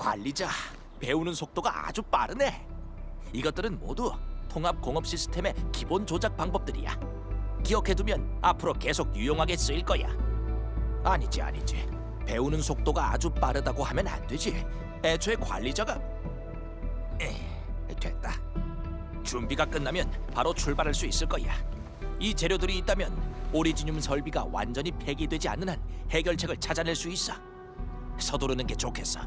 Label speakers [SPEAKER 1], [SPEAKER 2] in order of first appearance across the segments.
[SPEAKER 1] 관리자, 배우는 속도가 아주 빠르네. 이것들은 모두 통합 공업 시스템의 기본 조작 방법들이야. 기억해두면 앞으로 계속 유용하게 쓰일 거야. 아니지. 배우는 속도가 아주 빠르다고 하면 안 되지. 애초에 관리자가... 됐다. 준비가 끝나면 바로 출발할 수 있을 거야. 이 재료들이 있다면 오리지늄 설비가 완전히 폐기되지 않는 한 해결책을 찾아낼 수 있어. 서두르는 게 좋겠어.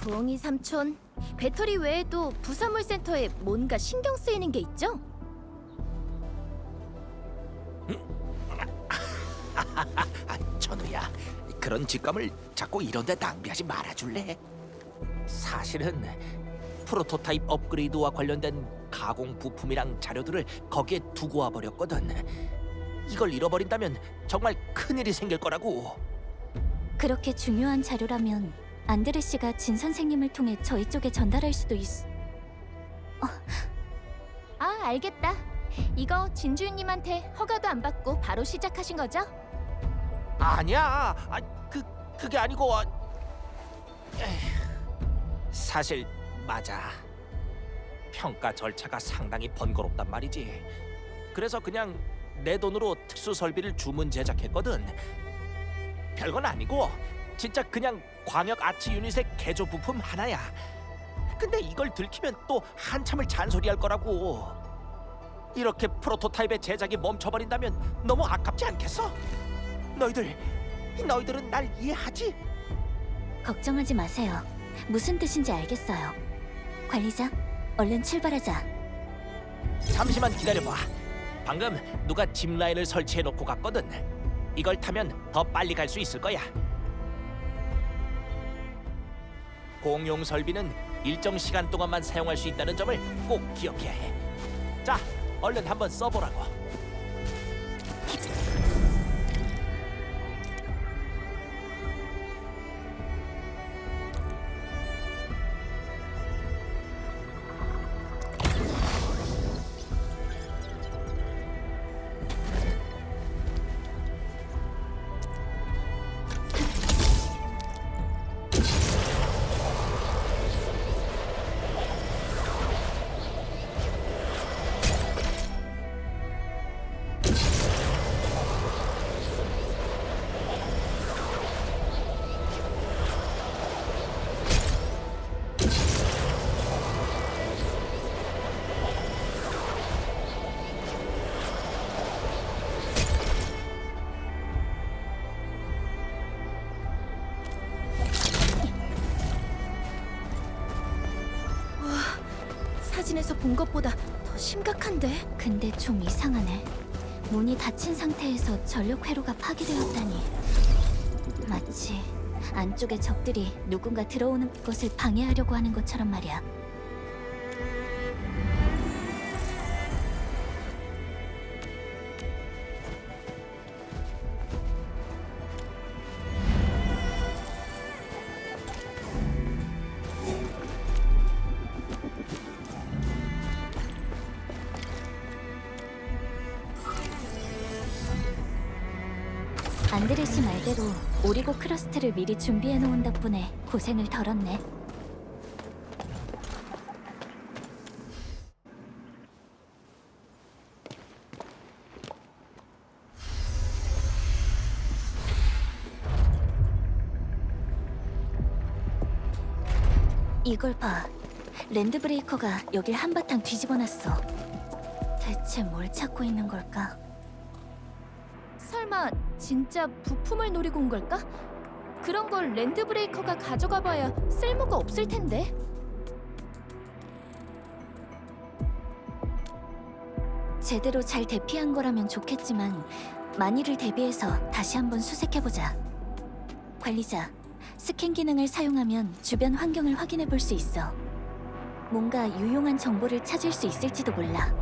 [SPEAKER 2] 부엉이 삼촌, 배터리 외에도 부산물 센터에 뭔가 신경 쓰이는 게 있죠?
[SPEAKER 1] 천우야, 그런 직감을 자꾸 이런 데 낭비하지 말아줄래? 사실은 프로토타입 업그레이드와 관련된 가공 부품이랑 자료들을 거기에 두고 와버렸거든. 이걸 잃어버린다면 정말 큰일이 생길 거라고.
[SPEAKER 3] 그렇게 중요한 자료라면 안드레 씨가 진 선생님을 통해 저희 쪽에 전달할 수도
[SPEAKER 2] 아, 알겠다. 이거 진주인님한테 허가도 안 받고 바로 시작하신 거죠?
[SPEAKER 1] 아니야. 그게 아니고 사실 맞아. 평가 절차가 상당히 번거롭단 말이지. 그래서 그냥 내 돈으로 특수 설비를 주문 제작했거든. 별건 아니고 진짜 그냥 광역 아치 유닛의 개조 부품 하나야. 근데 이걸 들키면 또 한참을 잔소리할 거라고. 이렇게 프로토타입의 제작이 멈춰버린다면 너무 아깝지 않겠어? 너희들은 날 이해하지?
[SPEAKER 3] 걱정하지 마세요. 무슨 뜻인지 알겠어요. 관리자, 얼른 출발하자.
[SPEAKER 1] 잠시만 기다려봐. 방금 누가 짚라인을 설치해놓고 갔거든. 이걸 타면 더 빨리 갈 수 있을 거야. 공용 설비는 일정 시간 동안만 사용할 수 있다는 점을 꼭 기억해야 해. 자, 얼른 한번 써보라고.
[SPEAKER 2] 사진에서 본 것보다 더 심각한데?
[SPEAKER 3] 근데 좀 이상하네. 문이 닫힌 상태에서 전력 회로가 파괴되었다니. 마치 안쪽에 적들이 누군가 들어오는 것을 방해하려고 하는 것처럼 말이야. 안드레 씨 말대로 오리고 크러스트를 미리 준비해 놓은 덕분에 고생을 덜었네. 이걸 봐. 랜드 브레이커가 여길 한바탕 뒤집어 놨어. 대체 뭘 찾고 있는 걸까?
[SPEAKER 2] 설마 진짜 부품을 노리고 온 걸까? 그런 걸 랜드 브레이커가 가져가 봐야 쓸모가 없을 텐데.
[SPEAKER 3] 제대로 잘 대피한 거라면 좋겠지만 만일을 대비해서 다시 한번 수색해보자. 관리자, 스캔 기능을 사용하면 주변 환경을 확인해 볼 수 있어. 뭔가 유용한 정보를 찾을 수 있을지도 몰라.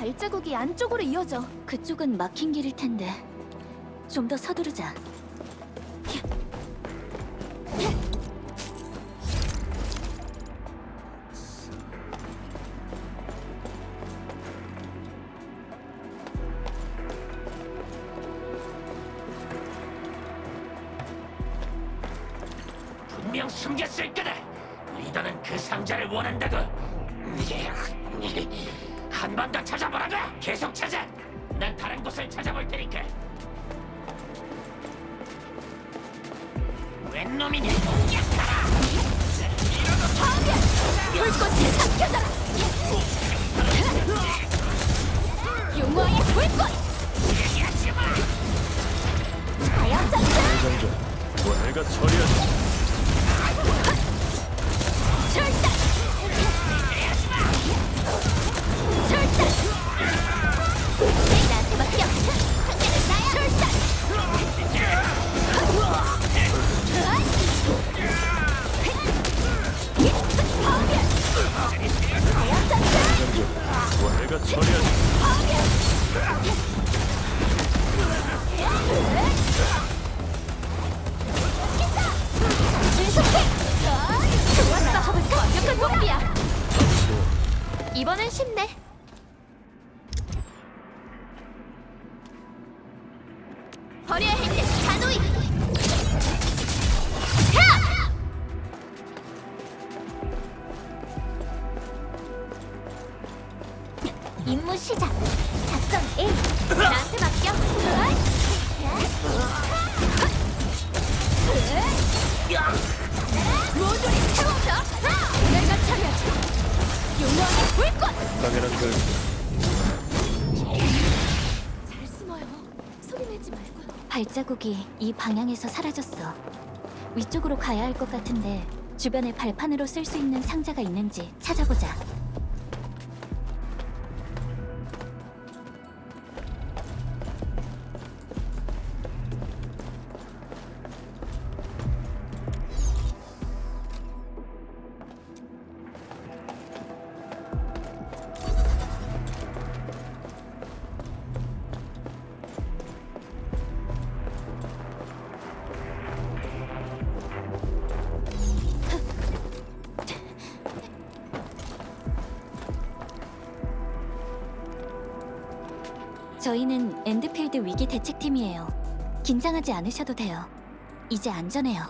[SPEAKER 2] 발자국이 안쪽으로 이어져.
[SPEAKER 3] 그쪽은 막힌 길일 텐데 좀 더 서두르자.
[SPEAKER 4] 분명 숨겼을 거다. 리더는 그 상자를 원한다고. 한 번 더 찾아보라고. 계속 찾아. 난 다른 곳을 찾아볼 테니까. 웬 놈이냐?
[SPEAKER 2] 불꽃을 삼켜져라. 용화의 불꽃. 자연장전.
[SPEAKER 5] 대장전, 내가 처리하지.
[SPEAKER 2] 출단. 출단. 나한테 맡겨. 상대는 나야. 출단.
[SPEAKER 5] 대장전, 내가 처리하지.
[SPEAKER 2] 좋았어. 완벽한 공비야. 이번엔 쉽네. 버려야 할 때 단호히. 임무 시작. 작전 A. 나한테 맡겨. 모조리 태워져. 내가 차려줘. 용왕의 불꽃.
[SPEAKER 5] 당연한 걸.
[SPEAKER 2] 잘 숨어요. 소리 내지 말고요.
[SPEAKER 3] 발자국이 이 방향에서 사라졌어. 위쪽으로 가야 할 것 같은데 주변에 발판으로 쓸 수 있는 상자가 있는지 찾아보자. 저희는 엔드필드 위기 대책팀이에요. 긴장하지 않으셔도 돼요. 이제 안전해요.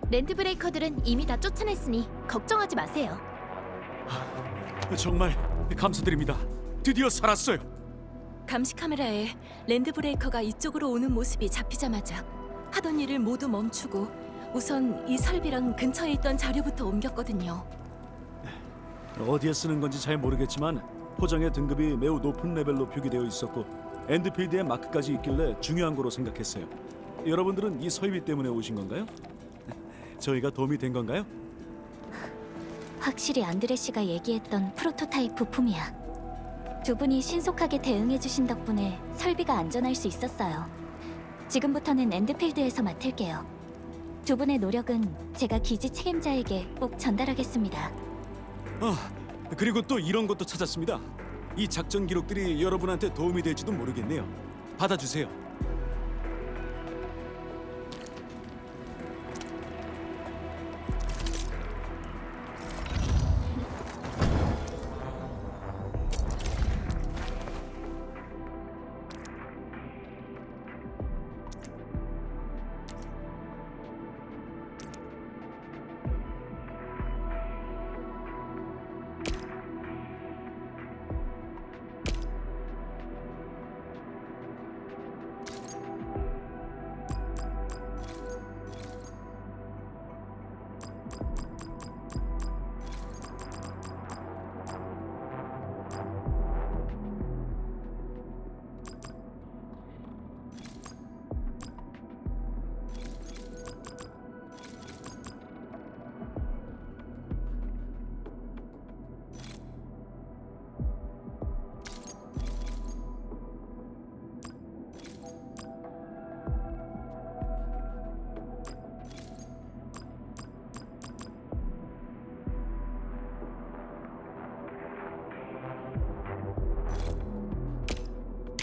[SPEAKER 2] 랜드브레이커들은 이미 다 쫓아냈으니 걱정하지 마세요.
[SPEAKER 5] 정말 감사드립니다. 드디어 살았어요.
[SPEAKER 6] 감시 카메라에 랜드브레이커가 이쪽으로 오는 모습이 잡히자마자 하던 일을 모두 멈추고 우선 이 설비랑 근처에 있던 자료부터 옮겼거든요.
[SPEAKER 5] 어디에 쓰는 건지 잘 모르겠지만 포장의 등급이 매우 높은 레벨로 표기되어 있었고 엔드필드에 마크까지 있길래 중요한 거로 생각했어요. 여러분들은 이 설비 때문에 오신 건가요? 저희가 도움이 된 건가요?
[SPEAKER 3] 확실히 안드레 씨가 얘기했던 프로토타입 부품이야. 두 분이 신속하게 대응해 주신 덕분에 설비가 안전할 수 있었어요. 지금부터는 엔드필드에서 맡을게요. 두 분의 노력은 제가 기지 책임자에게 꼭 전달하겠습니다.
[SPEAKER 5] 그리고 또 이런 것도 찾았습니다. 이 작전 기록들이 여러분한테 도움이 될지도 모르겠네요. 받아주세요.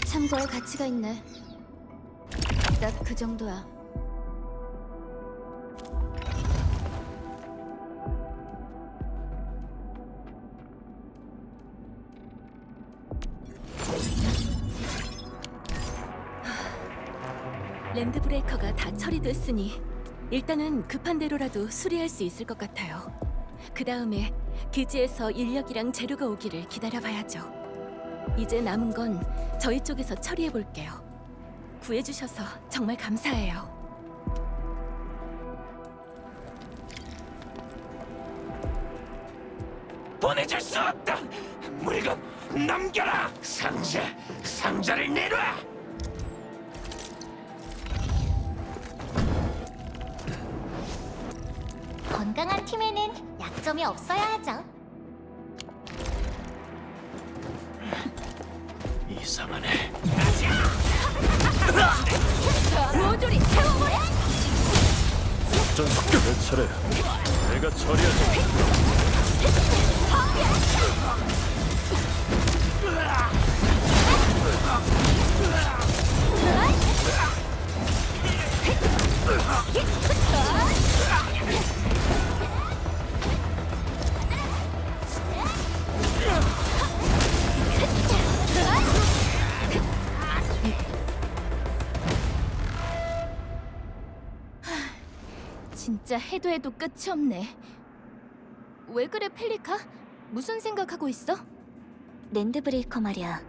[SPEAKER 2] 참고할 가치가 있네. 딱 그 정도야.
[SPEAKER 6] 랜드 브레이커가 다 처리됐으니 일단은 급한 대로라도 수리할 수 있을 것 같아요. 그 다음에 기지에서 인력이랑 재료가 오기를 기다려봐야죠. 이제 남은 건 저희 쪽에서 처리해 볼게요. 구해주셔서 정말 감사해요.
[SPEAKER 4] 보내줄 수 없다. 물건 남겨라. 상자를 내놔.
[SPEAKER 3] 건강한 팀에는 약점이 없어야 하죠.
[SPEAKER 4] 이상하네.
[SPEAKER 2] 모조리 태워버려!
[SPEAKER 5] 내 차례야. 내가 처리하지.
[SPEAKER 2] 진짜 해도 해도 끝이 없네. 왜 그래, 펠리카? 무슨 생각하고 있어?
[SPEAKER 3] 랜드 브레이커 말이야.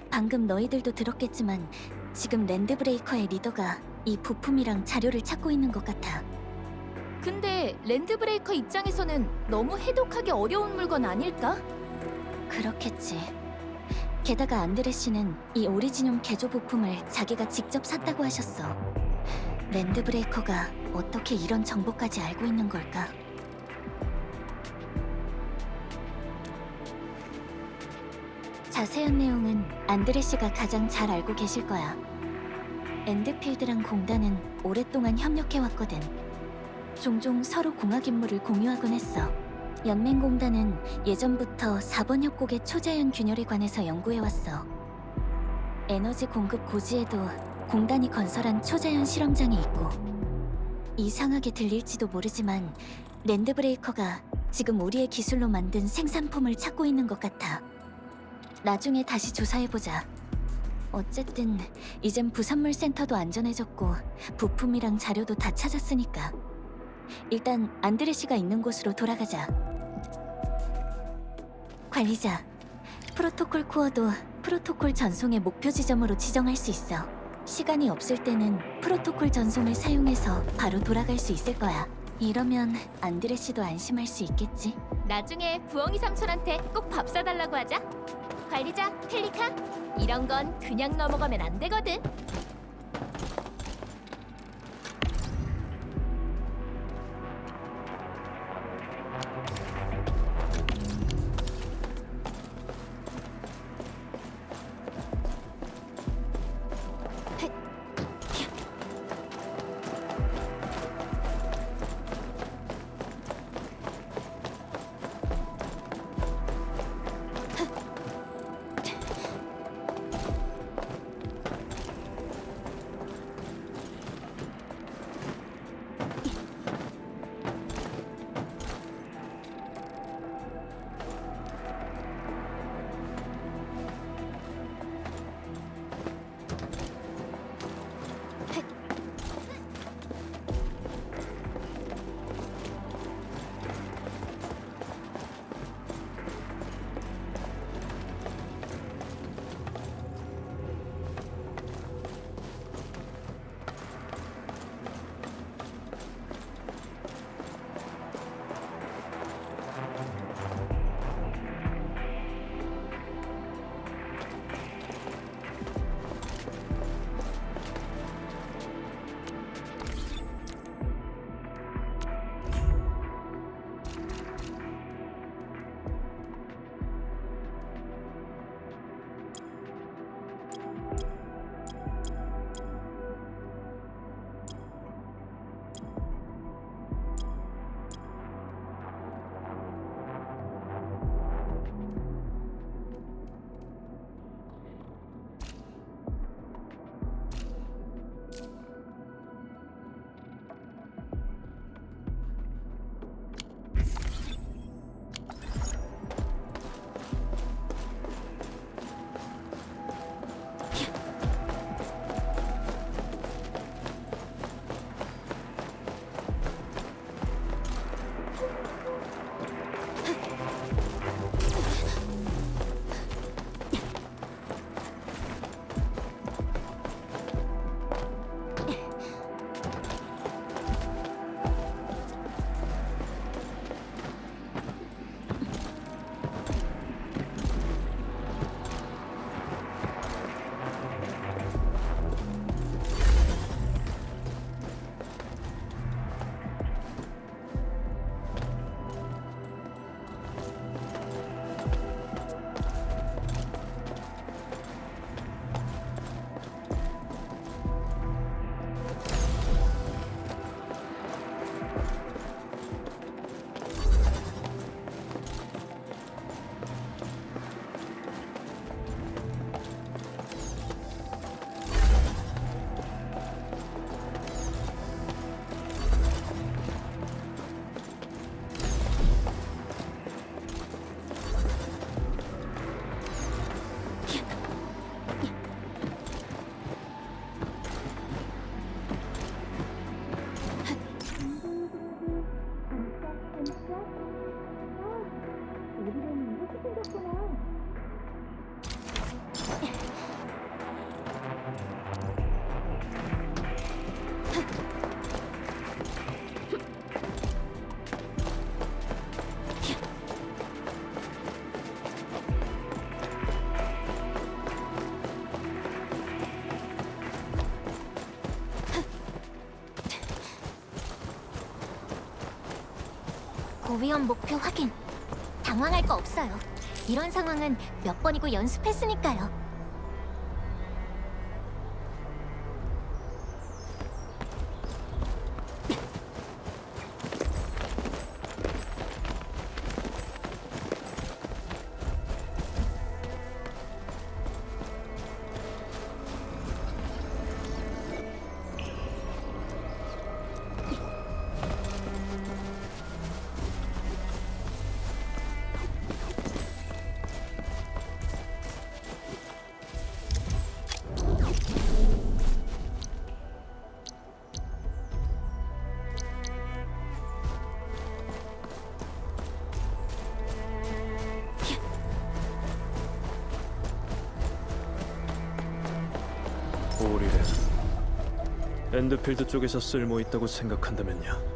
[SPEAKER 3] 방금 너희들도 들었겠지만 지금 랜드 브레이커의 리더가 이 부품이랑 자료를 찾고 있는 것 같아.
[SPEAKER 2] 근데 랜드 브레이커 입장에서는 너무 해독하기 어려운 물건 아닐까?
[SPEAKER 3] 그렇겠지. 게다가 안드레 씨는 이 오리지뇽 개조 부품을 자기가 직접 샀다고 하셨어. 랜드 브레이커가 어떻게 이런 정보까지 알고 있는 걸까? 자세한 내용은 안드레 씨가 가장 잘 알고 계실 거야. 엔드필드랑 공단은 오랫동안 협력해왔거든. 종종 서로 공학 임무를 공유하곤 했어. 연맹공단은 예전부터 4번 협곡의 초자연 균열에 관해서 연구해왔어. 에너지 공급 고지에도 공단이 건설한 초자연 실험장이 있고, 이상하게 들릴지도 모르지만 랜드 브레이커가 지금 우리의 기술로 만든 생산품을 찾고 있는 것 같아. 나중에 다시 조사해보자. 어쨌든 이젠 부산물 센터도 안전해졌고 부품이랑 자료도 다 찾았으니까 일단 안드레 씨가 있는 곳으로 돌아가자. 관리자, 프로토콜 코어도 프로토콜 전송의 목표 지점으로 지정할 수 있어. 시간이 없을 때는 프로토콜 전송을 사용해서 바로 돌아갈 수 있을 거야. 이러면 안드레 씨도 안심할 수 있겠지?
[SPEAKER 2] 나중에 부엉이 삼촌한테 꼭 밥 사달라고 하자. 관리자, 펠리카, 이런 건 그냥 넘어가면 안 되거든.
[SPEAKER 3] 고위험 목표 확인. 당황할 거 없어요. 이런 상황은 몇 번이고 연습했으니까요.
[SPEAKER 7] 오리래. 엔드필드 쪽에서 쓸모 있다고 생각한다면요.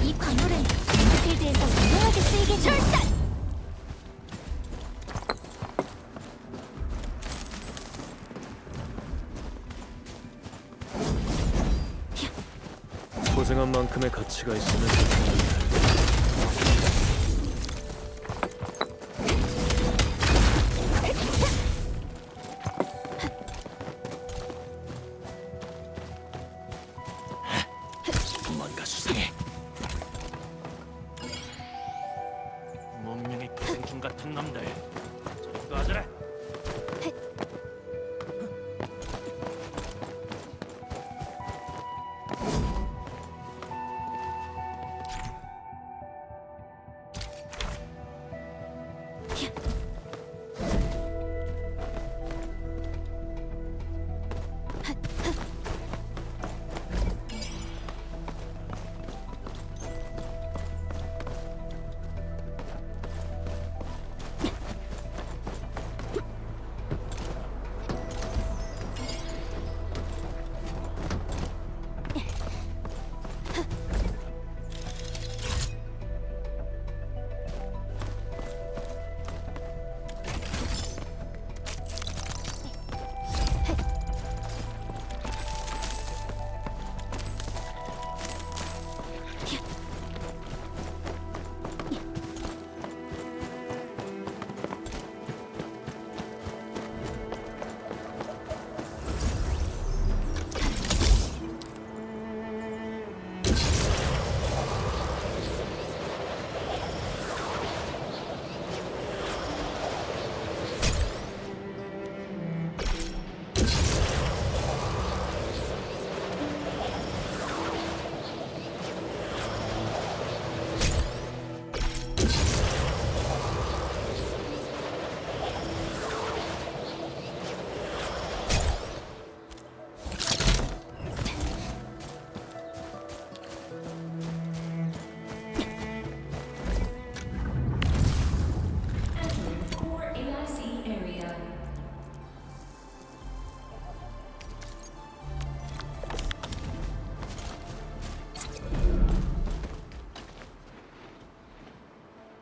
[SPEAKER 3] 이 광물은 엔드필드에서 유용하게 쓰이게 절단!
[SPEAKER 7] 고생한 만큼의 가치가 있으면 좋겠는데.
[SPEAKER 1] 뭔가 수상해. 문명의 기생충 같은 놈들. 저리 꺼져라.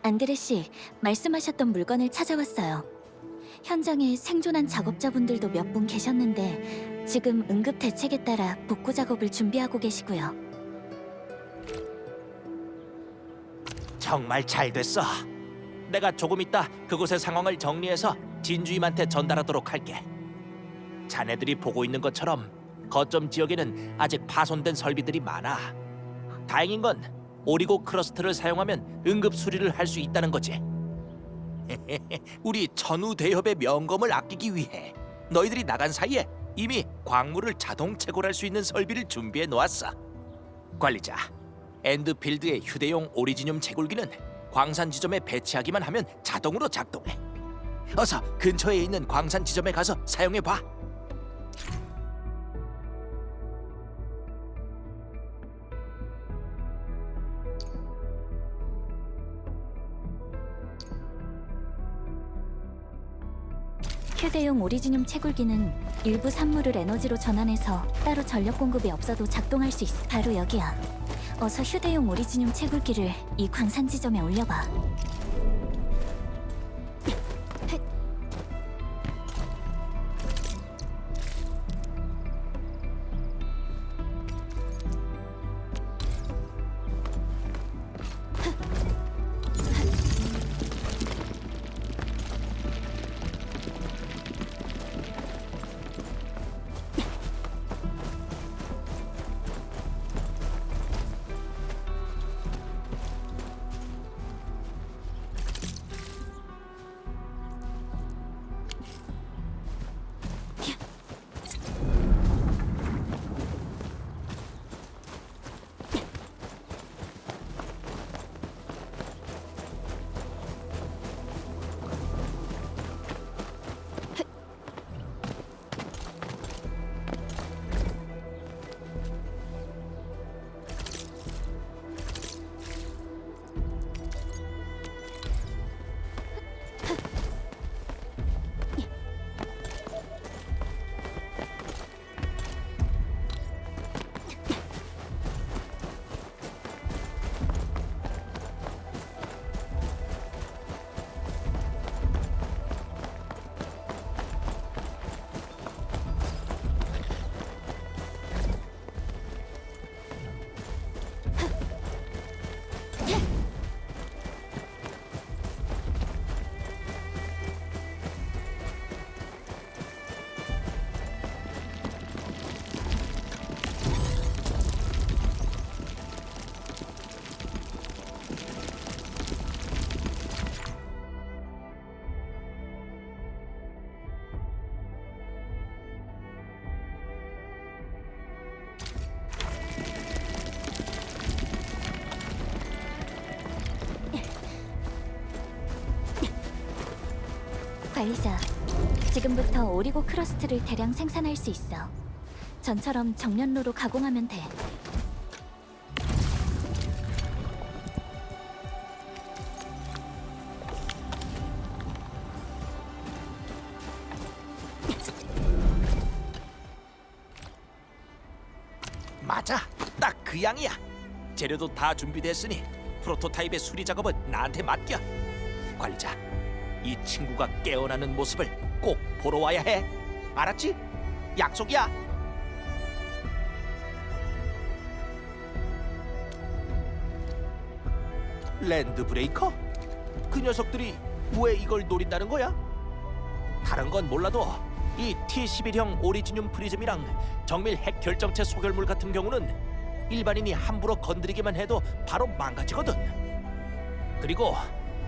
[SPEAKER 3] 안드레 씨, 말씀하셨던 물건을 찾아왔어요. 현장에 생존한 작업자분들도 몇 분 계셨는데 지금 응급 대책에 따라 복구 작업을 준비하고 계시고요.
[SPEAKER 1] 정말 잘 됐어. 내가 조금 있다 그곳의 상황을 정리해서 진주임한테 전달하도록 할게. 자네들이 보고 있는 것처럼 거점 지역에는 아직 파손된 설비들이 많아. 다행인 건 오리고 크러스트를 사용하면 응급 수리를 할 수 있다는 거지. 우리 전후 대협의 명검을 아끼기 위해 너희들이 나간 사이에 이미 광물을 자동 채굴할 수 있는 설비를 준비해 놓았어. 관리자, 엔드필드의 휴대용 오리지늄 채굴기는 광산 지점에 배치하기만 하면 자동으로 작동해. 어서 근처에 있는 광산 지점에 가서 사용해 봐.
[SPEAKER 3] 휴대용 오리지늄 채굴기는 일부 산물을 에너지로 전환해서 따로 전력 공급이 없어도 작동할 수 있어. 바로 여기야. 어서 휴대용 오리지늄 채굴기를 이 광산 지점에 올려봐. 관리자, 지금부터 오리고 크러스트를 대량 생산할 수 있어. 전처럼 정면로로 가공하면 돼.
[SPEAKER 1] 맞아, 딱 그 양이야. 재료도 다 준비됐으니 프로토타입의 수리 작업은 나한테 맡겨. 관리자, 이 친구가 깨어나는 모습을 꼭 보러 와야 해. 알았지? 약속이야. 랜드 브레이커? 그 녀석들이 왜 이걸 노린다는 거야? 다른 건 몰라도 이 T11형 오리지늄 프리즘이랑 정밀 핵 결정체 소결물 같은 경우는 일반인이 함부로 건드리기만 해도 바로 망가지거든. 그리고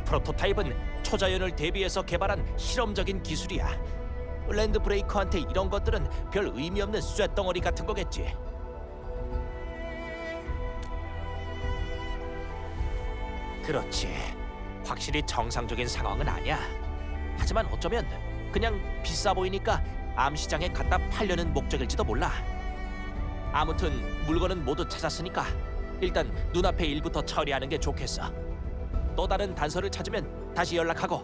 [SPEAKER 1] 프로토타입은 초자연을 대비해서 개발한 실험적인 기술이야. 랜드 브레이커한테 이런 것들은 별 의미 없는 쇳덩어리 같은 거겠지. 그렇지. 확실히 정상적인 상황은 아니야. 하지만 어쩌면 그냥 비싸 보이니까 암시장에 갖다 팔려는 목적일지도 몰라. 아무튼 물건은 모두 찾았으니까 일단 눈앞의 일부터 처리하는 게 좋겠어. 또 다른 단서를 찾으면 다시 연락하고.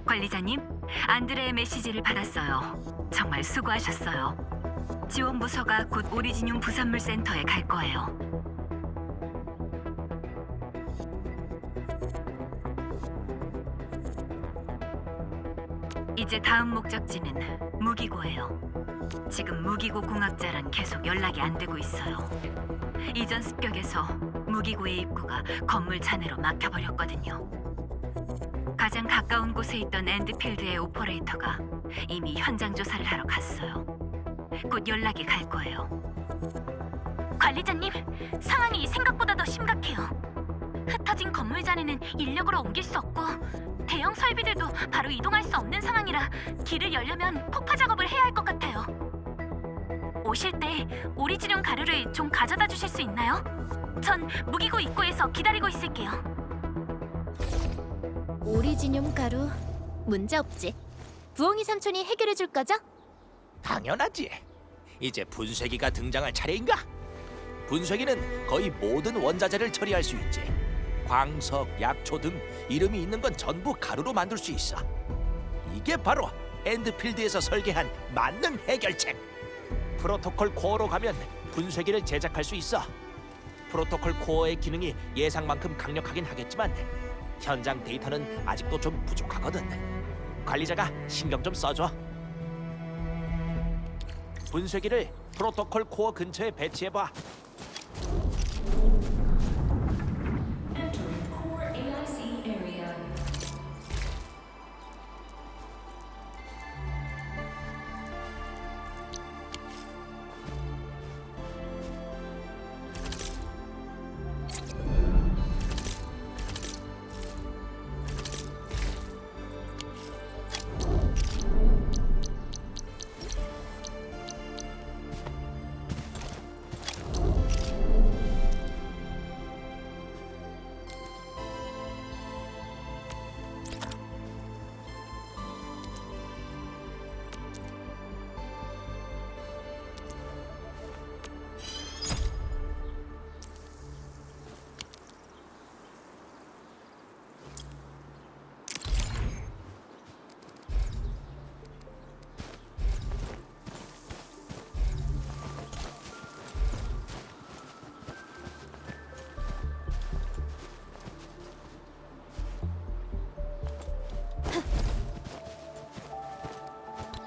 [SPEAKER 8] 관리자님, 안드레의 메시지를 받았어요. 정말 수고하셨어요.
[SPEAKER 3] 지원 부서가 곧 오리지늄 부산물 센터에 갈 거예요. 이제 다음 목적지는 무기고예요. 지금 무기고 공학자랑 계속 연락이 안 되고 있어요. 이전 습격에서 무기고의 입구가 건물 잔해로 막혀버렸거든요. 가장 가까운 곳에 있던 엔드필드의 오퍼레이터가 이미 현장 조사를 하러 갔어요. 곧 연락이 갈 거예요. 관리자님, 상황이 생각보다 더 심각해요. 흩어진 건물 잔해는 인력으로 옮길 수 없고 대형 설비들도 바로 이동할 수 없는 상황이라 길을 열려면 폭파 작업을 해야 할 것 같아요. 오실 때 오리지늄 가루를 좀 가져다 주실 수 있나요? 전 무기고 입구에서 기다리고 있을게요.
[SPEAKER 2] 오리지늄 가루 문제 없지. 부엉이 삼촌이 해결해 줄 거죠?
[SPEAKER 1] 당연하지. 이제 분쇄기가 등장할 차례인가? 분쇄기는 거의 모든 원자재를 처리할 수 있지. 광석, 약초 등 이름이 있는 건 전부 가루로 만들 수 있어. 이게 바로 엔드필드에서 설계한 만능 해결책. 프로토콜 코어로 가면 분쇄기를 제작할 수 있어. 프로토콜 코어의 기능이 예상만큼 강력하긴 하겠지만 현장 데이터는 아직도 좀 부족하거든. 관리자가 신경 좀 써줘. 분쇄기를 프로토콜 코어 근처에 배치해봐.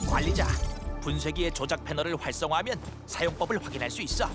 [SPEAKER 1] 관리자, 분쇄기의 조작 패널을 활성화하면 사용법을 확인할 수 있어.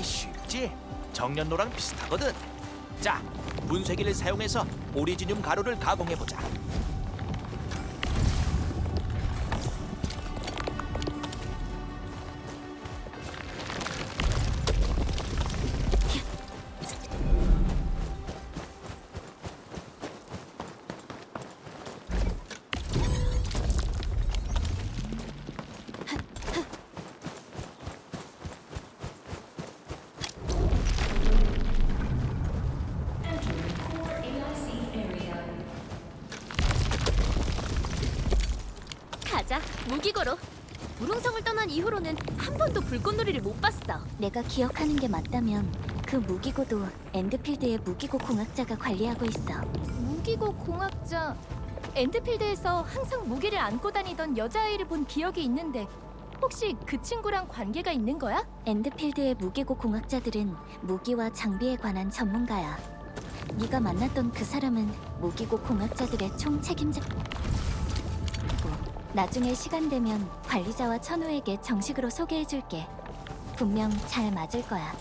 [SPEAKER 1] 쉽지? 정년로랑 비슷하거든. 자, 분쇄기를 사용해서 오리지늄 가루를 가공해보자.
[SPEAKER 2] 가자, 무기고로. 무릉성을 떠난 이후로는 한 번도 불꽃놀이를 못 봤어.
[SPEAKER 3] 내가 기억하는 게 맞다면 그 무기고도 엔드필드의 무기고 공학자가 관리하고 있어.
[SPEAKER 2] 무기고 공학자. 엔드필드에서 항상 무기를 안고 다니던 여자아이를 본 기억이 있는데 혹시 그 친구랑 관계가 있는 거야?
[SPEAKER 3] 엔드필드의 무기고 공학자들은 무기와 장비에 관한 전문가야. 네가 만났던 그 사람은 무기고 공학자들의 총 책임자. 나중에 시간 되면 관리자와 천우에게 정식으로 소개해줄게. 분명 잘 맞을 거야.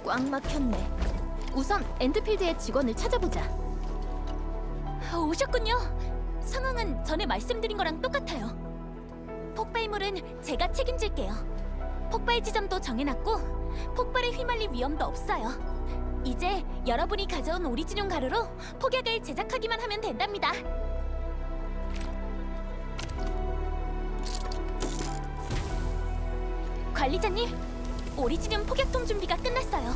[SPEAKER 2] 꽉 막혔네. 우선 엔드필드의 직원을 찾아보자.
[SPEAKER 3] 오셨군요. 상황은 전에 말씀드린 거랑 똑같아요. 폭발물은 제가 책임질게요. 폭발 지점도 정해놨고 폭발에 휘말릴 위험도 없어요. 이제 여러분이 가져온 오리지늄 가루로 폭약을 제작하기만 하면 된답니다. 관리자님, 오리지늄 폭약통 준비가 끝났어요.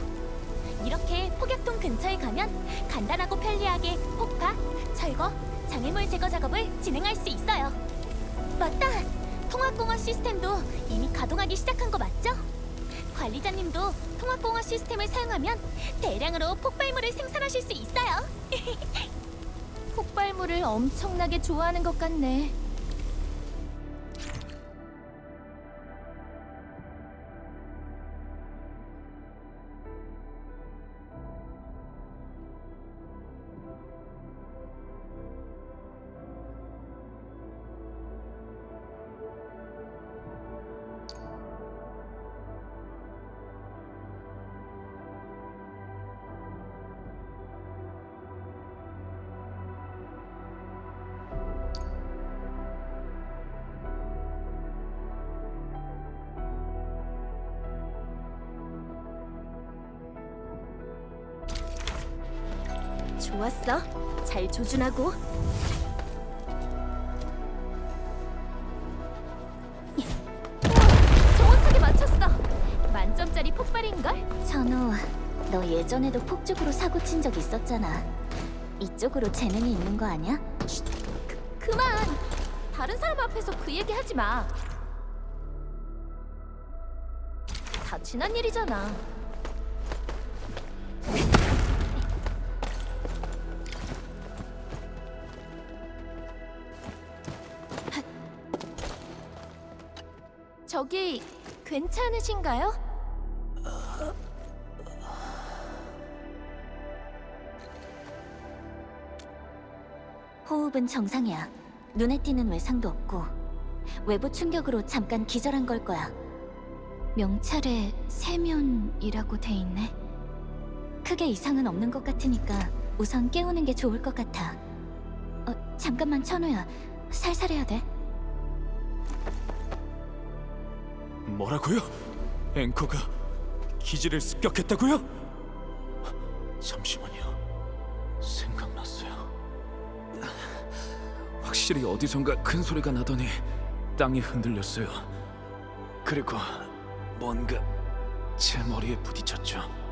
[SPEAKER 3] 이렇게 폭약통 근처에 가면 간단하고 편리하게 폭파, 철거, 장애물 제거 작업을 진행할 수 있어요. 맞다! 통합공학 시스템도 이미 가동하기 시작한 거 맞죠? 관리자님도 통합공학 시스템을 사용하면 대량으로 폭발물을 생산하실 수 있어요.
[SPEAKER 2] 폭발물을 엄청나게 좋아하는 것 같네.
[SPEAKER 3] 좋았어. 잘 조준하고.
[SPEAKER 2] 정확하게 맞췄어. 만점짜리 폭발인걸?
[SPEAKER 3] 천우, 너 예전에도 폭죽으로 사고 친 적 있었잖아. 이쪽으로 재능이 있는 거 아니야?
[SPEAKER 2] 그만. 다른 사람 앞에서 그 얘기 하지 마. 다 지난 일이잖아. 저기 괜찮으신가요?
[SPEAKER 3] 호흡은 정상이야. 눈에 띄는 외상도 없고 외부 충격으로 잠깐 기절한 걸 거야. 명찰에 세면이라고 돼 있네. 크게 이상은 없는 것 같으니까 우선 깨우는 게 좋을 것 같아. 잠깐만 천우야. 살살해야 돼.
[SPEAKER 5] 뭐라고요? 앵커가 기지를 습격했다고요? 잠시만요. 생각났어요. 확실히 어디선가 큰 소리가 나더니 땅이 흔들렸어요. 그리고 뭔가 제 머리에 부딪혔죠.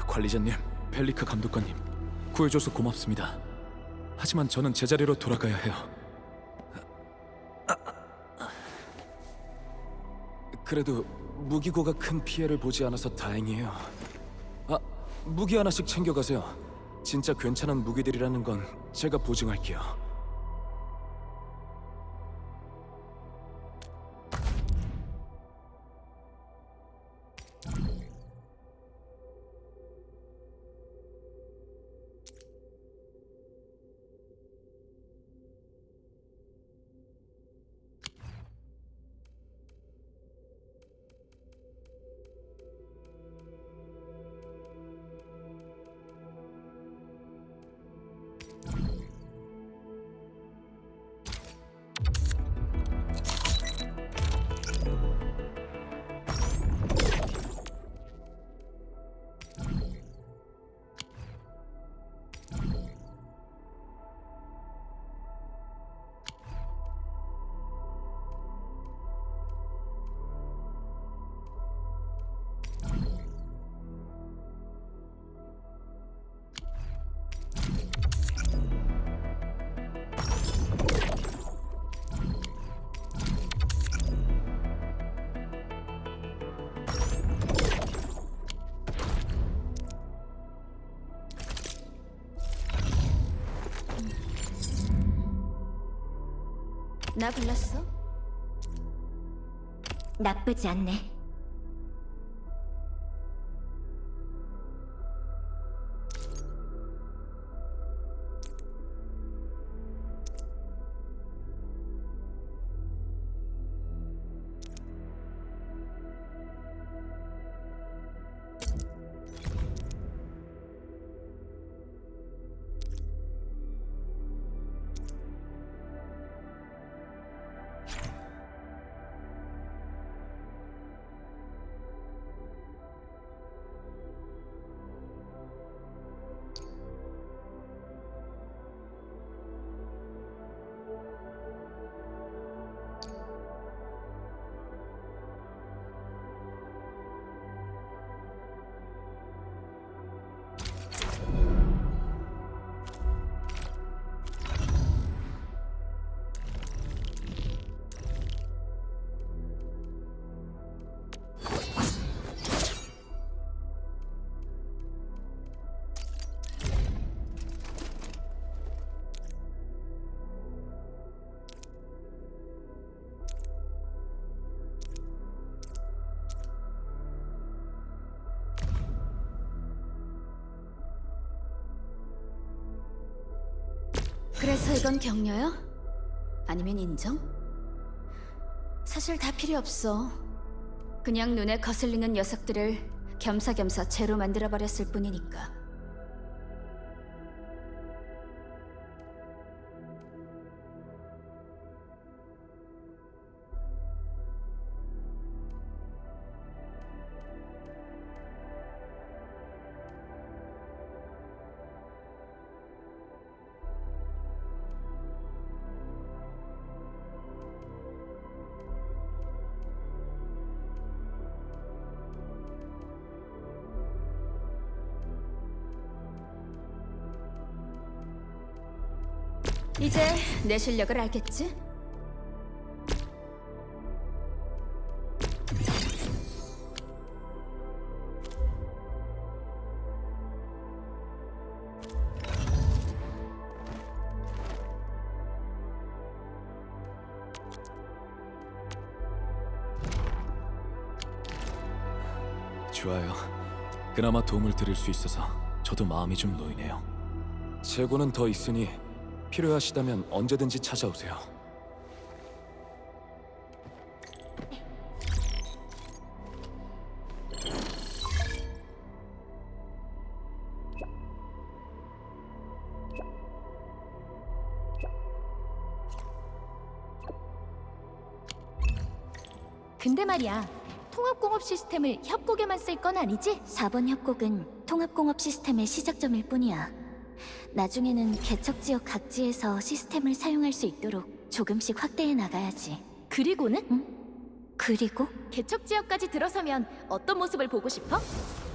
[SPEAKER 5] 관리자님, 펠리카 감독관님, 구해줘서 고맙습니다. 하지만 저는 제자리로 돌아가야 해요. 그래도 무기고가 큰 피해를 보지 않아서 다행이에요. 무기 하나씩 챙겨가세요. 진짜 괜찮은 무기들이라는 건 제가 보증할게요.
[SPEAKER 3] 나 불렀어? 나쁘지 않네.
[SPEAKER 8] 그래서 이건 격려야? 아니면 인정? 사실 다 필요 없어. 그냥 눈에 거슬리는 녀석들을 겸사겸사 죄로 만들어버렸을 뿐이니까. 이제 내 실력을 알겠지?
[SPEAKER 5] 좋아요. 그나마 도움을 드릴 수 있어서 저도 마음이 좀 놓이네요. 재고는 더 있으니 필요하시다면 언제든지 찾아오세요.
[SPEAKER 2] 근데 말이야, 통합공업 시스템을 협곡에만 쓸 건 아니지?
[SPEAKER 3] 4번 협곡은 통합공업 시스템의 시작점일 뿐이야. 나중에는 개척지역 각지에서 시스템을 사용할 수 있도록 조금씩 확대해 나가야지.
[SPEAKER 2] 그리고는?
[SPEAKER 3] 그리고
[SPEAKER 2] 개척 지역까지 들어서면 어떤 모습을 보고 싶어?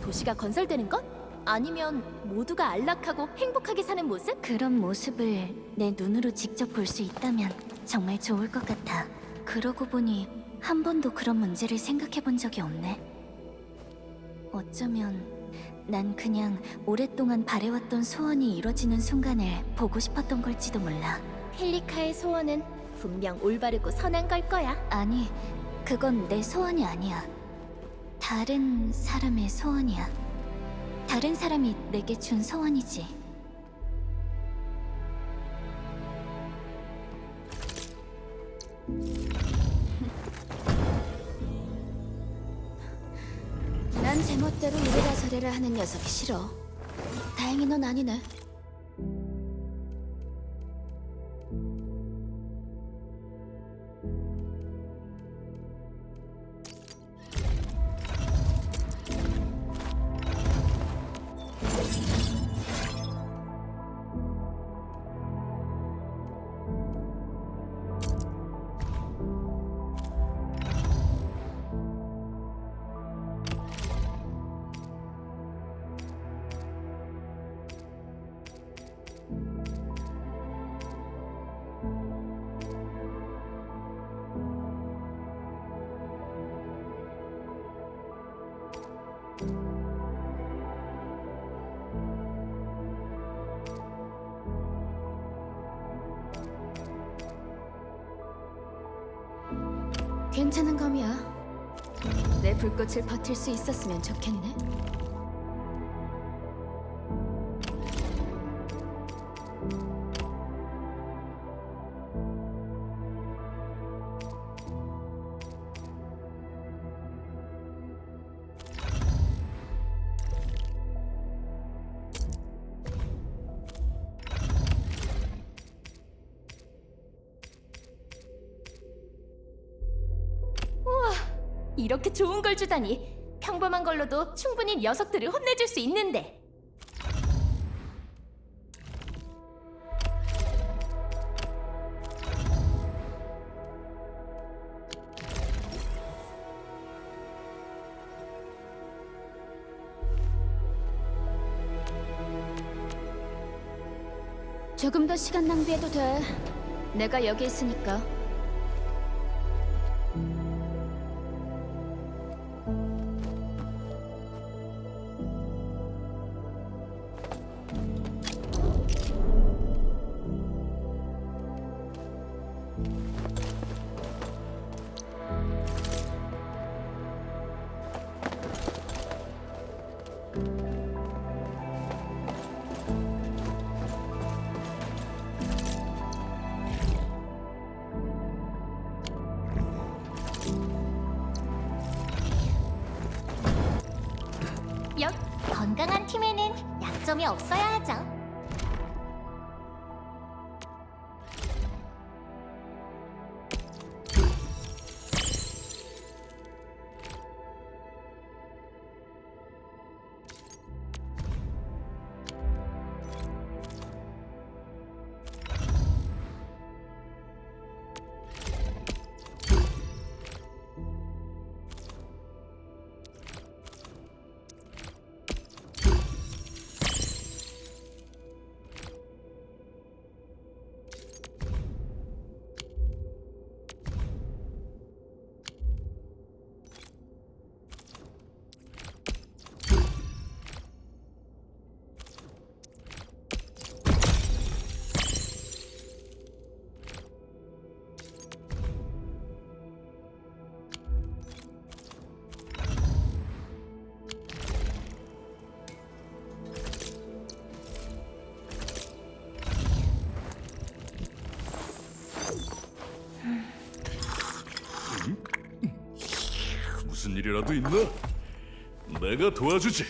[SPEAKER 2] 도시가 건설되는 것? 아니면 모두가 안락하고 행복하게 사는 모습?
[SPEAKER 3] 그런 모습을 내 눈으로 직접 볼 수 있다면 정말 좋을 것 같아. 그러고 보니 한 번도 그런 문제를 생각해 본 적이 없네. 어쩌면 난 그냥 오랫동안 바래왔던 소원이 이뤄지는 순간을 보고 싶었던 걸지도 몰라.
[SPEAKER 2] 펠리카의 소원은 분명 올바르고 선한 걸 거야.
[SPEAKER 3] 아니, 그건 내 소원이 아니야. 다른 사람의 소원이야. 다른 사람이 내게 준 소원이지.
[SPEAKER 8] 난 제멋대로 이래라 저래라 하는 녀석이 싫어. 다행히 넌 아니네. 괜찮은 검이야. 내 불꽃을 버틸 수 있었으면 좋겠네.
[SPEAKER 2] 이렇게 좋은 걸 주다니. 평범한 걸로도 충분히 녀석들을 혼내줄 수 있는데.
[SPEAKER 8] 조금 더 시간 낭비해도 돼. 내가 여기 있으니까.
[SPEAKER 3] 건강한 팀에는 약점이 없어야 하죠.
[SPEAKER 9] 무슨 일이라도 있나? 내가 도와주지.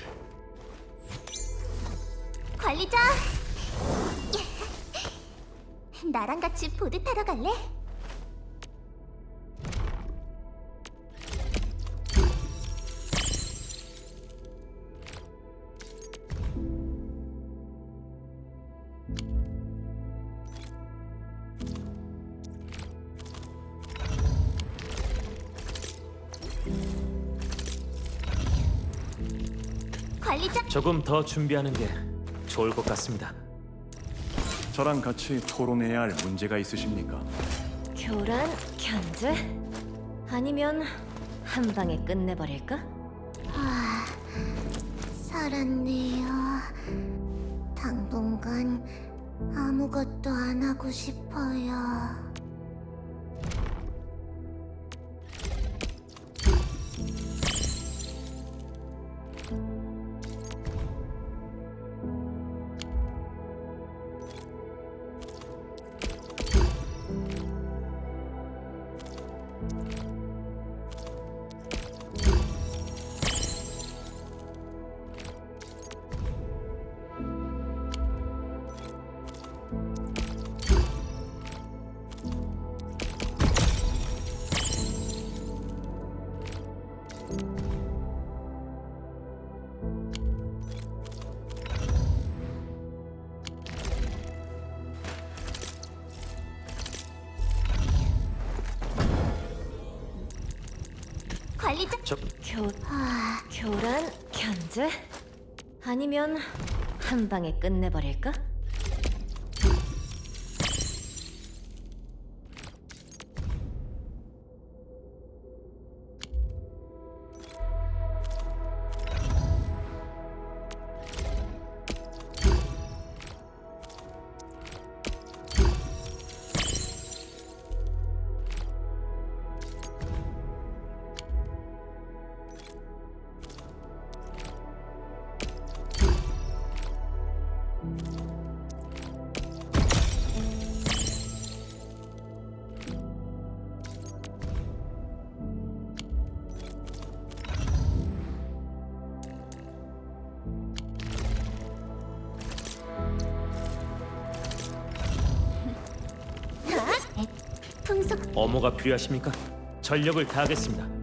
[SPEAKER 3] 관리자! 나랑 같이 보드 타러 갈래? 관리자.
[SPEAKER 1] 조금 더 준비하는 게 좋을 것 같습니다.
[SPEAKER 10] 저랑 같이 토론해야 할 문제가 있으십니까?
[SPEAKER 3] 교란 견제? 아니면 한 방에 끝내버릴까? 살았네요. 당분간 아무것도 안 하고 싶어요. 관리자. 교란 견제? 아니면 한 방에 끝내버릴까? 풍속.
[SPEAKER 1] 어머가 필요하십니까? 전력을 다하겠습니다.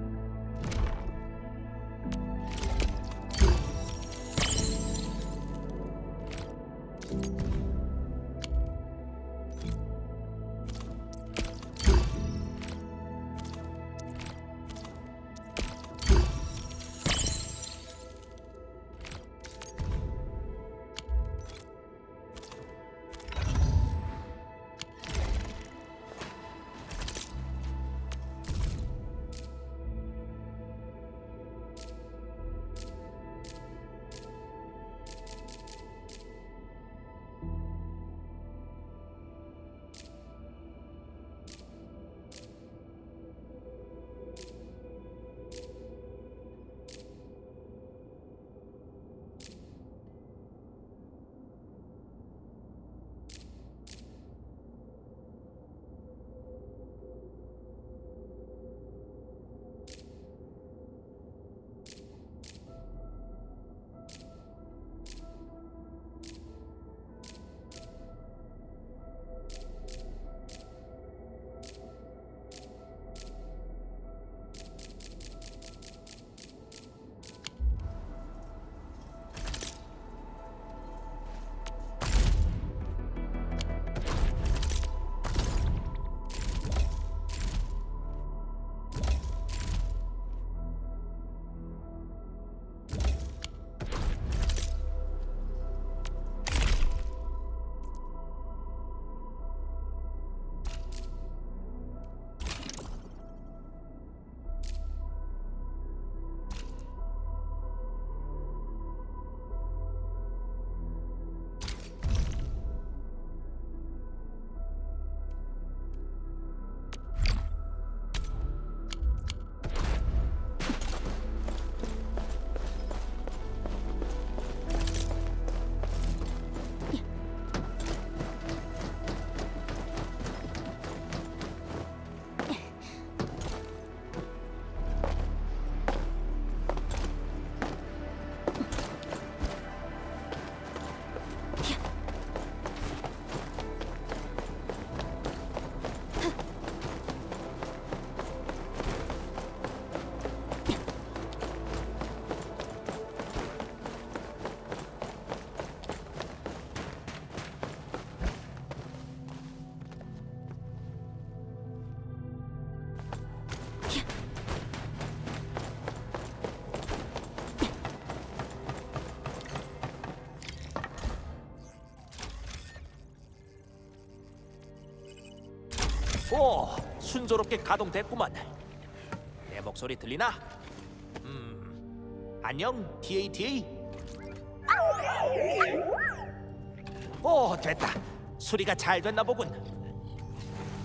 [SPEAKER 1] 오, 순조롭게 가동됐구만. 내 목소리 들리나? 안녕, TATA. 오, 됐다. 수리가 잘 됐나 보군.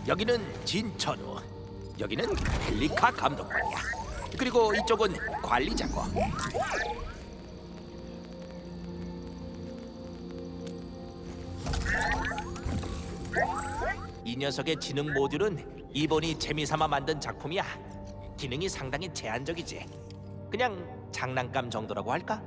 [SPEAKER 1] 여기는 진천우, 여기는 펠리카 감독관이야. 그리고 이쪽은 관리자고. 이 녀석의 지능 모듈은 이번이 재미삼아 만든 작품이야. 기능이 상당히 제한적이지. 그냥 장난감 정도라고 할까?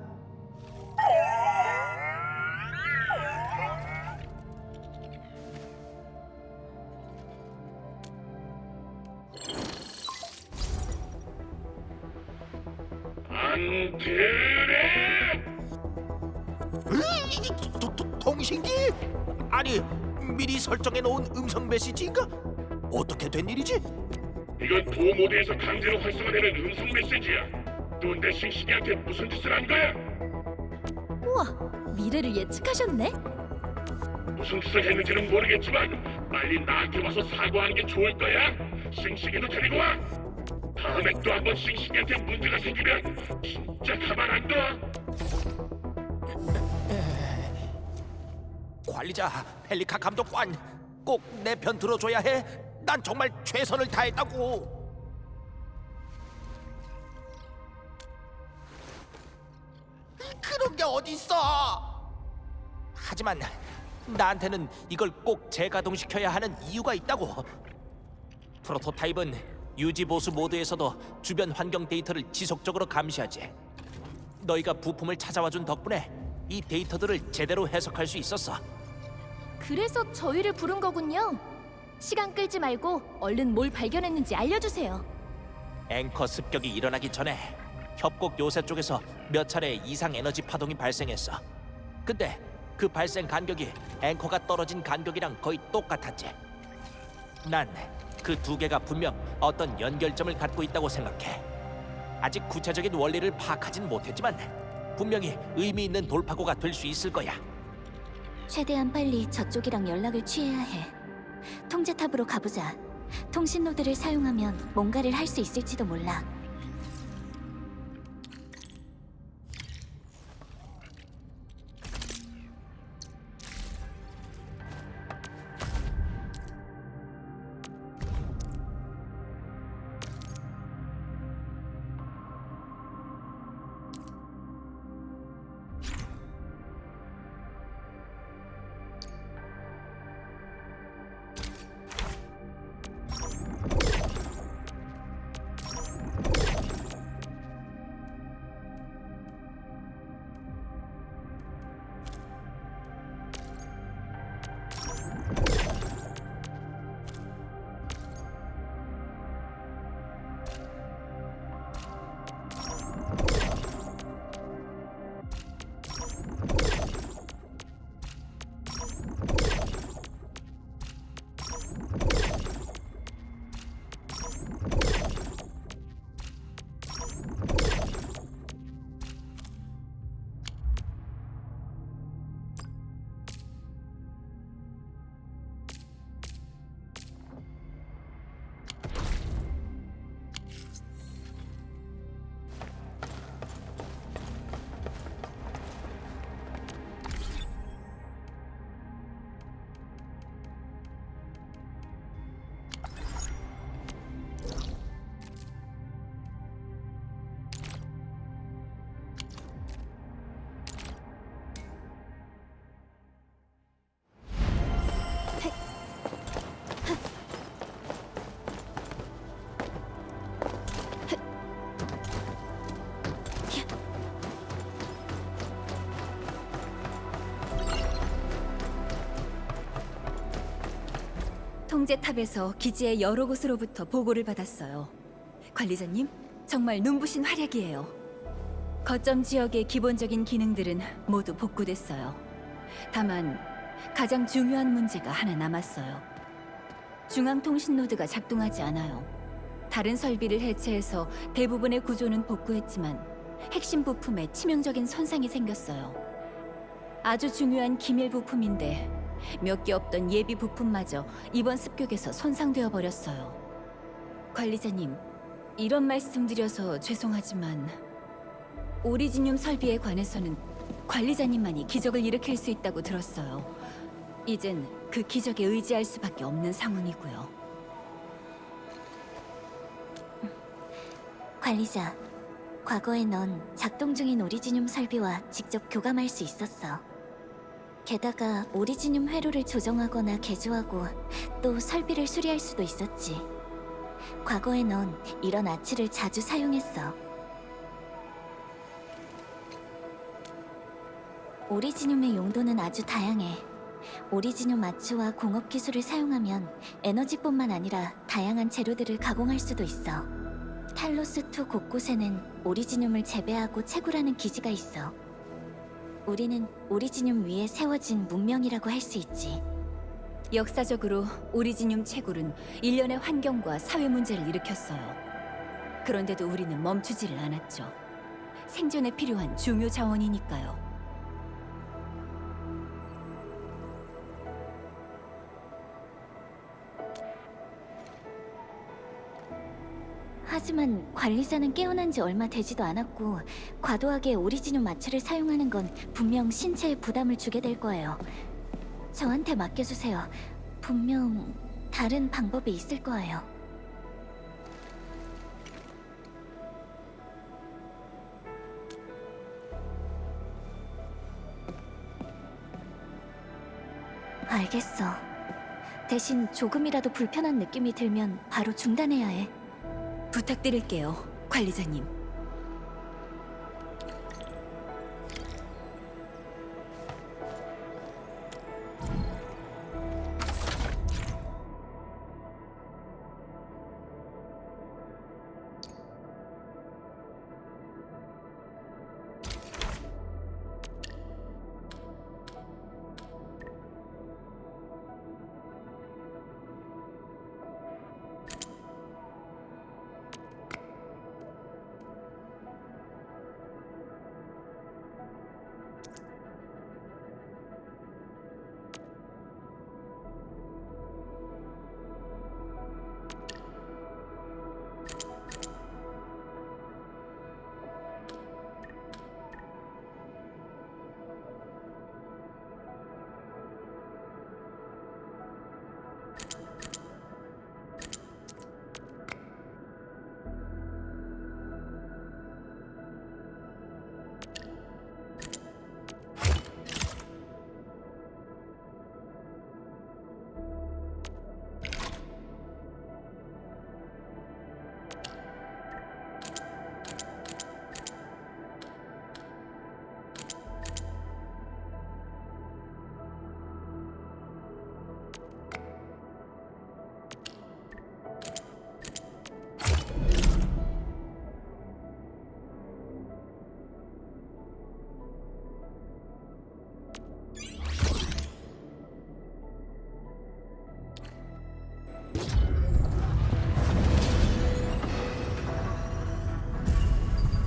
[SPEAKER 1] 통신기? 아니, 미리 설정해 놓은 음성 메시지인가? 어떻게 된 일이지?
[SPEAKER 4] 이건 보호 모드에서 강제로 활성화되는 음성 메시지야. 넌내 싱싱이한테 무슨 짓을 한 거야?
[SPEAKER 2] 우와, 미래를 예측하셨네?
[SPEAKER 4] 무슨 짓을 했는지는 모르겠지만 빨리 나한테 와서 사과하는 게 좋을 거야. 싱싱이도 데리고 와. 다음에 또 한 번 싱싱이한테 문제가 생기면 진짜 가만 안 둬.
[SPEAKER 1] 관리자, 펠리카 감독관, 꼭 내 편 들어줘야 해. 난 정말 최선을 다했다고. 그런 게 어딨어? 하지만 나한테는 이걸 꼭 재가동시켜야 하는 이유가 있다고. 프로토타입은 유지 보수 모드에서도 주변 환경 데이터를 지속적으로 감시하지. 너희가 부품을 찾아와준 덕분에 이 데이터들을 제대로 해석할 수 있었어.
[SPEAKER 2] 그래서 저희를 부른 거군요. 시간 끌지 말고 얼른 뭘 발견했는지 알려주세요.
[SPEAKER 1] 앵커 습격이 일어나기 전에 협곡 요새 쪽에서 몇 차례 이상 에너지 파동이 발생했어. 근데 그 발생 간격이 앵커가 떨어진 간격이랑 거의 똑같았지. 난 그 두 개가 분명 어떤 연결점을 갖고 있다고 생각해. 아직 구체적인 원리를 파악하진 못했지만 분명히 의미 있는 돌파구가 될 수 있을 거야.
[SPEAKER 3] 최대한 빨리 저쪽이랑 연락을 취해야 해. 통제탑으로 가보자. 통신 노드를 사용하면 뭔가를 할 수 있을지도 몰라.
[SPEAKER 6] 통제탑에서 기지의 여러 곳으로부터 보고를 받았어요. 관리자님, 정말 눈부신 활약이에요. 거점 지역의 기본적인 기능들은 모두 복구됐어요. 다만 가장 중요한 문제가 하나 남았어요. 중앙통신 노드가 작동하지 않아요. 다른 설비를 해체해서 대부분의 구조는 복구했지만 핵심 부품에 치명적인 손상이 생겼어요. 아주 중요한 기밀 부품인데
[SPEAKER 3] 몇 개 없던 예비 부품마저 이번 습격에서 손상되어 버렸어요. 관리자님, 이런 말씀드려서 죄송하지만 오리지늄 설비에 관해서는 관리자님만이 기적을 일으킬 수 있다고 들었어요. 이젠 그 기적에 의지할 수밖에 없는 상황이고요. 관리자, 과거에 넌 작동 중인 오리지늄 설비와 직접 교감할 수 있었어. 게다가 오리지늄 회로를 조정하거나 개조하고 또 설비를 수리할 수도 있었지. 과거에 넌 이런 아치를 자주 사용했어. 오리지늄의 용도는 아주 다양해. 오리지늄 아치와 공업 기술을 사용하면 에너지뿐만 아니라 다양한 재료들을 가공할 수도 있어. 탈로스2 곳곳에는 오리지늄을 재배하고 채굴하는 기지가 있어. 우리는 오리지늄 위에 세워진 문명이라고 할 수 있지. 역사적으로 오리지늄 채굴은 일련의 환경과 사회 문제를 일으켰어요. 그런데도 우리는 멈추지를 않았죠. 생존에 필요한 중요 자원이니까요. 하지만 관리자는 깨어난 지 얼마 되지도 않았고 과도하게 오리지늄 마취를 사용하는 건 분명 신체에 부담을 주게 될 거예요. 저한테 맡겨주세요. 분명 다른 방법이 있을 거예요. 알겠어. 대신 조금이라도 불편한 느낌이 들면 바로 중단해야 해. 부탁드릴게요, 관리자님.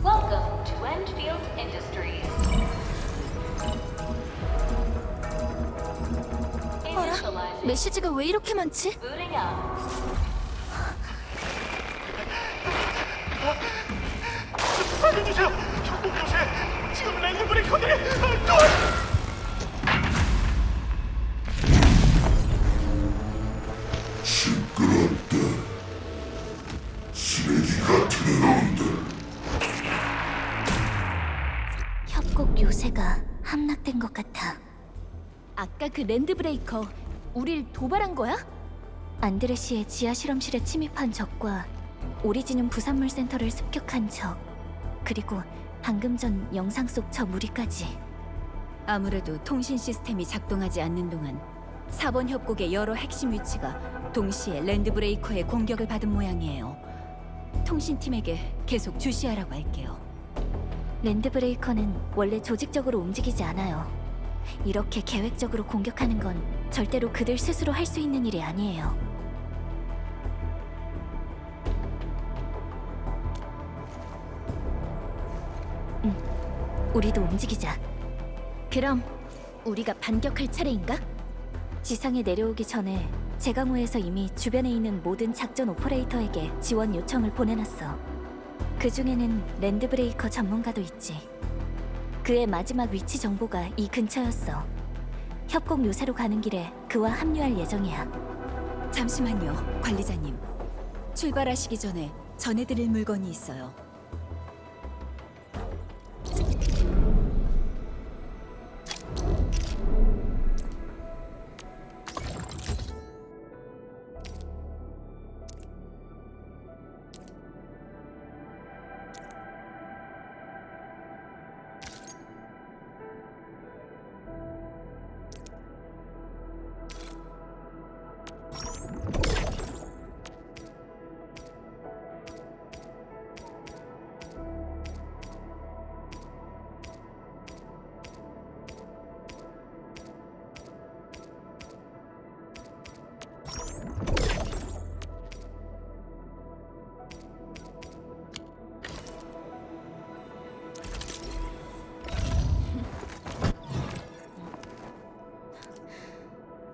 [SPEAKER 11] Welcome to Enfield Industries. Initializing.
[SPEAKER 2] 메시지가 왜 이렇게 많지?
[SPEAKER 11] Booting up.
[SPEAKER 4] 살려주세요! 경고 요새! 지금 랜드브레이커들이 또... 시끄럽다. 쓰레기 같은 놈들.
[SPEAKER 3] 협곡 요새가 함락된 것 같아.
[SPEAKER 2] 아까 그 랜드브레이커 우릴 도발한 거야?
[SPEAKER 3] 안드레시의 지하 실험실에 침입한 적과 오리지늄 부산물 센터를 습격한 적, 그리고 방금 전 영상 속 저 무리까지. 아무래도 통신 시스템이 작동하지 않는 동안 4번 협곡의 여러 핵심 위치가 동시에 랜드브레이커의 공격을 받은 모양이에요. 통신팀에게 계속 주시하라고 할게요. 랜드브레이커는 원래 조직적으로 움직이지 않아요. 이렇게 계획적으로 공격하는 건 절대로 그들 스스로 할 수 있는 일이 아니에요. 우리도 움직이자.
[SPEAKER 2] 그럼 우리가 반격할 차례인가?
[SPEAKER 3] 지상에 내려오기 전에 제강호에서 이미 주변에 있는 모든 작전 오퍼레이터에게 지원 요청을 보내놨어. 그 중에는 랜드브레이커 전문가도 있지. 그의 마지막 위치 정보가 이 근처였어. 협곡 요새로 가는 길에 그와 합류할 예정이야.
[SPEAKER 6] 잠시만요, 관리자님. 출발하시기 전에 전해드릴 물건이 있어요.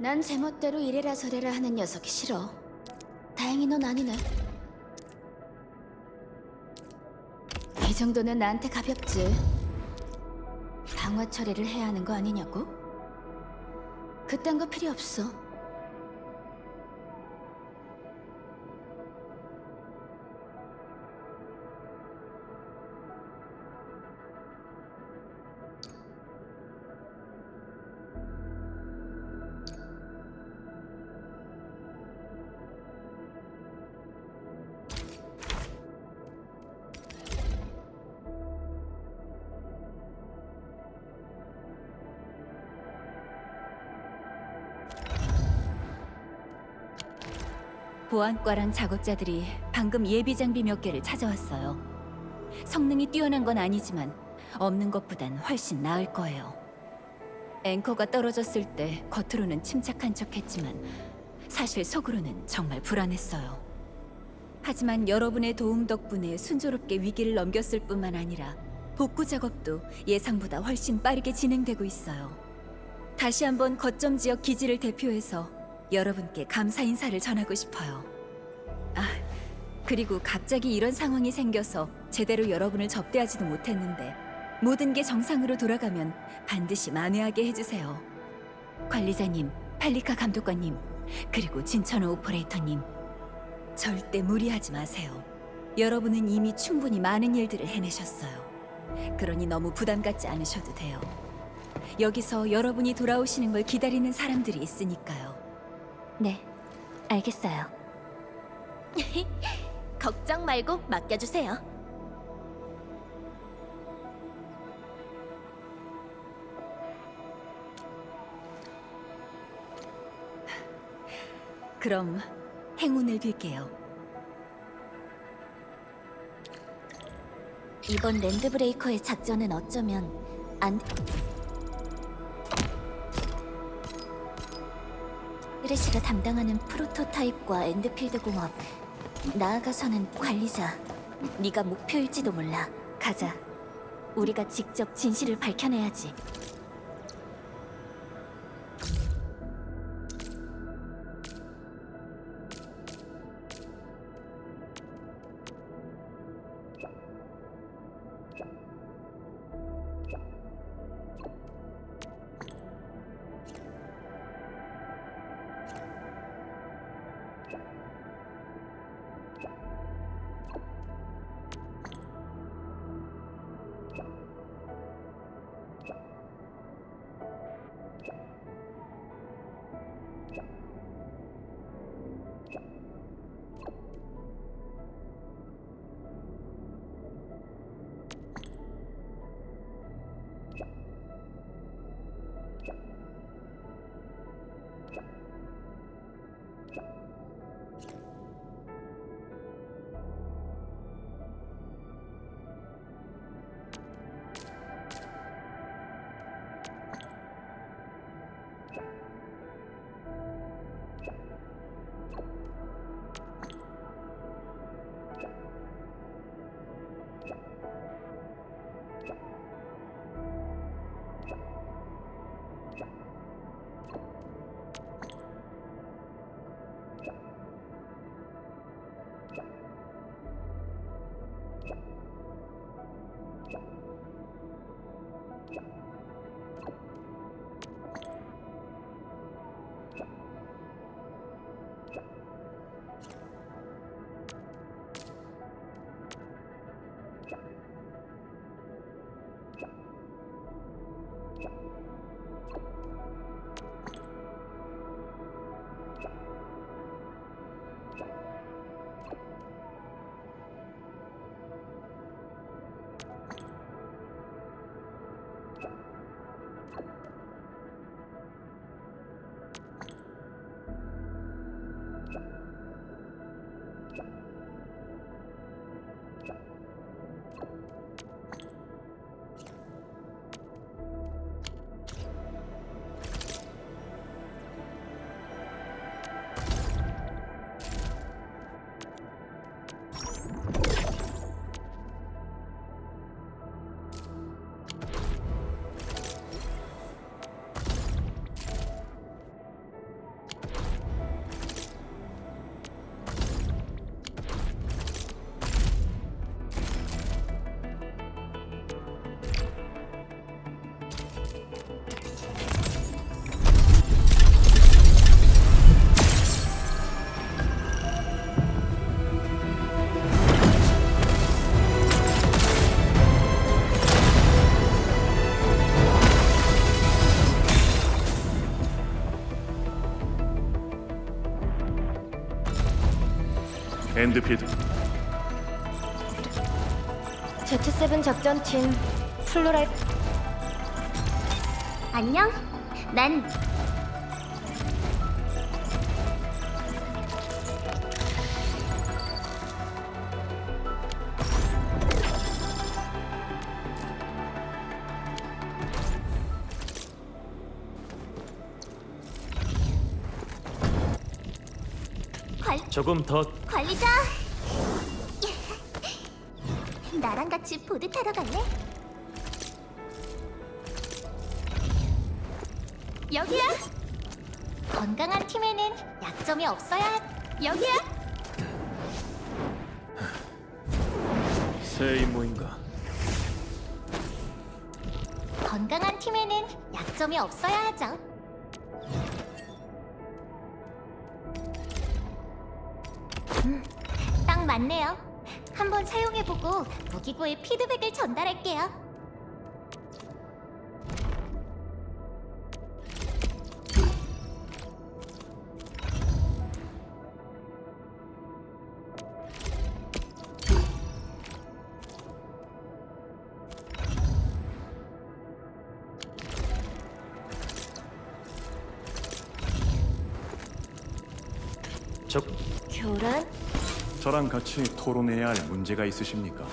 [SPEAKER 8] 난 제멋대로 이래라 저래라 하는 녀석이 싫어. 다행히 넌 아니네. 이 정도는 나한테 가볍지. 방화 처리를 해야 하는 거 아니냐고? 그딴 거 필요 없어.
[SPEAKER 6] 보안과랑 작업자들이 방금 예비 장비 몇 개를 찾아왔어요. 성능이 뛰어난 건 아니지만 없는 것보단 훨씬 나을 거예요. 앵커가 떨어졌을 때 겉으로는 침착한 척했지만 사실 속으로는 정말 불안했어요. 하지만 여러분의 도움 덕분에 순조롭게 위기를 넘겼을 뿐만 아니라 복구 작업도 예상보다 훨씬 빠르게 진행되고 있어요. 다시 한번 거점 지역 기지를 대표해서 여러분께 감사 인사를 전하고 싶어요. 아, 그리고 갑자기 이런 상황이 생겨서 제대로 여러분을 접대하지도 못했는데 모든 게 정상으로 돌아가면 반드시 만회하게 해주세요. 관리자님, 팔리카 감독관님, 그리고 진천호 오퍼레이터님, 절대 무리하지 마세요. 여러분은 이미 충분히 많은 일들을 해내셨어요. 그러니 너무 부담 갖지 않으셔도 돼요. 여기서 여러분이 돌아오시는 걸 기다리는 사람들이 있으니까요.
[SPEAKER 3] 네, 알겠어요.
[SPEAKER 8] 걱정 말고 맡겨주세요.
[SPEAKER 6] 그럼 행운을 빌게요.
[SPEAKER 3] 이번 랜드브레이커의 작전은 어쩌면 드레시가 담당하는 프로토타입과 엔드필드 공업, 나아가서는 관리자, 네가 목표일지도 몰라. 가자. 우리가 직접 진실을 밝혀내야지.
[SPEAKER 10] 엔드필드.
[SPEAKER 8] Z7 작전팀 플로랄. 안녕. 난
[SPEAKER 7] 조금 더
[SPEAKER 8] 관리자. 나랑 같이 보드 타러 갈래? 여기야. 건강한 팀에는 약점이 없어야. 여기야.
[SPEAKER 7] 새 임무인가?
[SPEAKER 8] 건강한 팀에는 약점이 없어야 하죠. 딱 맞네요. 한번 사용해보고 무기고의 피드백을 전달할게요.
[SPEAKER 7] 적
[SPEAKER 8] 교란?
[SPEAKER 10] 저랑 같이 토론해야 할 문제가 있으십니까?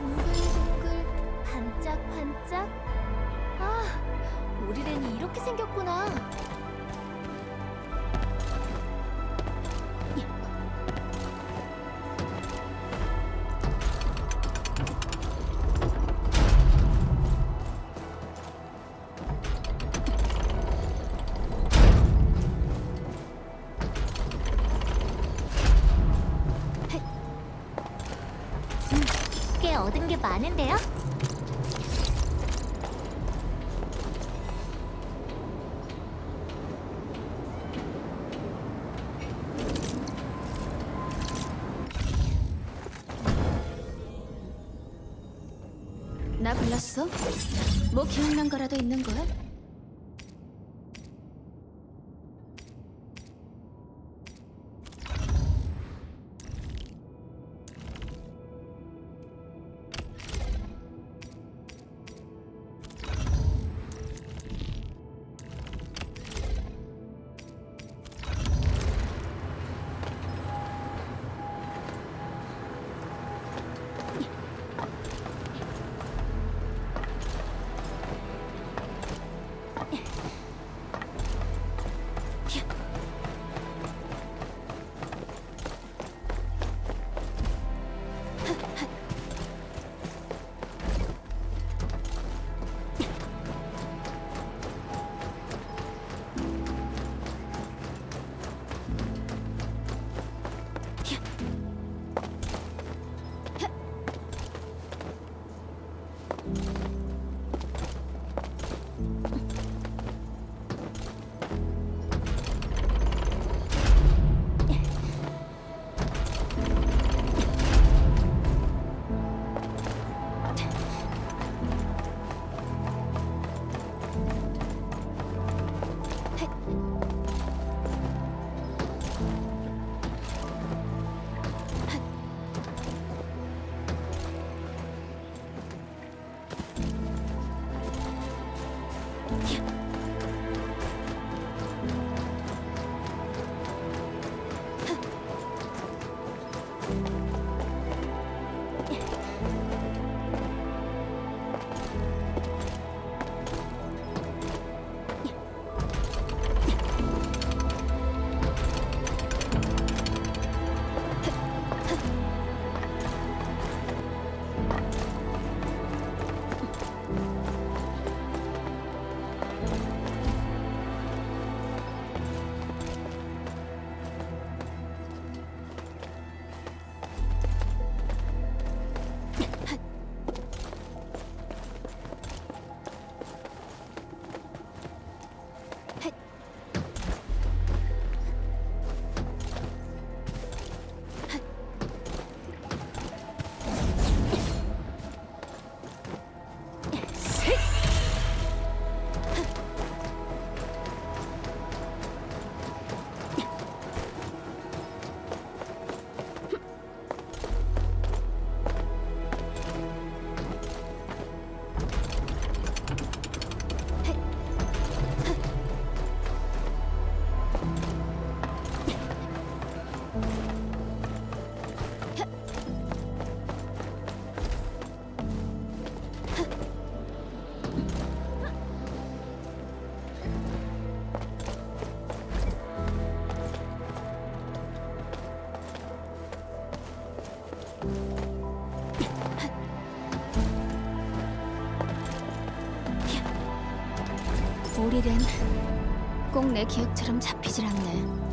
[SPEAKER 2] 둥글둥글 반짝반짝. 아, 오리렌이 이렇게 생겼구나.
[SPEAKER 8] 꽤 얻은 게 많은데요? 나 불렀어? 뭐 기억난 거라도 있는 거야? 오릴은 꼭 내 기억처럼 잡히질 않네.